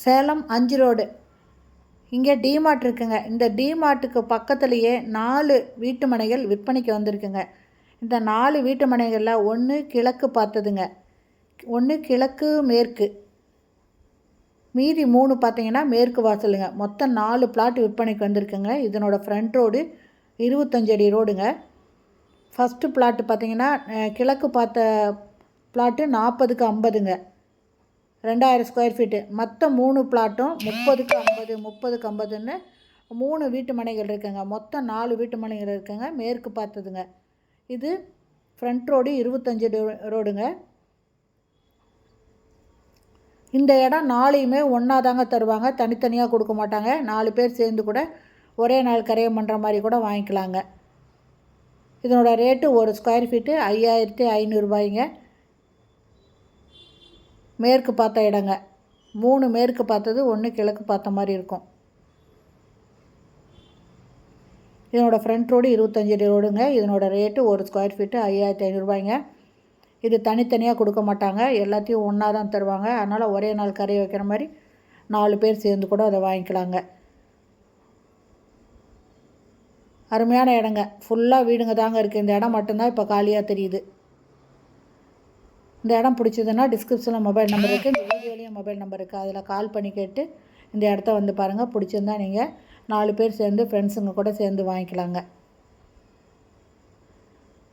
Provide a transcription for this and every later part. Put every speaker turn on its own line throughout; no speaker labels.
Salem 5 road. இங்கே DMart இருக்குங்க. இந்த டிமார்ட்டுக்கு பக்கத்துலேயே 4 வீட்டு மனைகள் விற்பனைக்கு வந்திருக்குங்க. இந்த 4 வீட்டு மனைகளில் ஒன்று கிழக்கு பார்த்ததுங்க, ஒன்று கிழக்கு மேற்கு, மீதி 3 பார்த்தீங்கன்னா மேற்கு வாசலுங்க. மொத்தம் 4 பிளாட் விற்பனைக்கு வந்திருக்குங்க. இதனோட ஃப்ரண்ட் ரோடு 25 அடி ரோடுங்க. ஃபஸ்ட்டு பிளாட்டு பார்த்தீங்கன்னா கிழக்கு பார்த்த பிளாட்டு 40க்கு 50ங்க, 2000 ஸ்கொயர் ஃபீட்டு. மற்ற 3 பிளாட்டும் 30க்கு 50 30க்கு 50ன்னு 3 வீட்டு மனைகள் இருக்குங்க. மொத்தம் 4 வீட்டு மனைகள் இருக்குங்க, மேற்கு பார்த்ததுங்க. இது ஃப்ரண்ட் ரோடு 25 ரோடுங்க. இந்த இடம் 4யுமே ஒன்றா தாங்க தருவாங்க, தனித்தனியாக கொடுக்க மாட்டாங்க. 4 பேர் சேர்ந்து கூட ஒரே நாள் கரையம் பண்ணுற மாதிரி கூட வாங்கிக்கலாங்க. இதனோட ரேட்டு ஒரு ஸ்கொயர் ஃபீட்டு 5500 ரூபாய்ங்க. மேற்கு பார்த்த இடங்க, 3 மேற்கு பார்த்தது, 1 கிழக்கு பார்த்த மாதிரி இருக்கும். இதனோட ஃப்ரண்ட் ரோடு 25 அடி ரோடுங்க. இதனோட ரேட்டு ஒரு ஸ்கொயர் ஃபீட்டு 5500 ரூபாய்ங்க. இது தனித்தனியாக கொடுக்க மாட்டாங்க, எல்லாத்தையும் ஒன்றா தான் தருவாங்க. அதனால் ஒரே நாள் கரையை வைக்கிற மாதிரி 4 பேர் சேர்ந்து கூட அதை வாங்கிக்கலாங்க. அருமையான இடங்க, ஃபுல்லாக வீடுங்க தாங்க இருக்குது. இந்த இடம் மட்டும்தான் இப்போ காலியாக தெரியுது. இந்த இடம் பிடிச்சதுன்னா டிஸ்கிரிப்ஷனில் மொபைல் நம்பர் இருக்குது, இந்த வீடியோலேயும் மொபைல் நம்பர் இருக்குது. அதில் கால் பண்ணி கேட்டு இந்த இடத்த வந்து பாருங்கள். பிடிச்சிருந்தா நீங்கள் 4 பேர் சேர்ந்து ஃப்ரெண்ட்ஸுங்க கூட சேர்ந்து வாங்கிக்கலாங்க.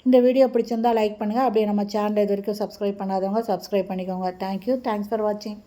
இந்த வீடியோ பிடிச்சிருந்தால் லைக் பண்ணுங்கள். அப்படியே நம்ம சேனல் இது வரைக்கும் சப்ஸ்கிரைப் பண்ணாதவங்க சப்ஸ்கிரைப் பண்ணிக்கோங்க. தேங்க்யூ. தேங்க்ஸ் ஃபார் வாட்சிங்.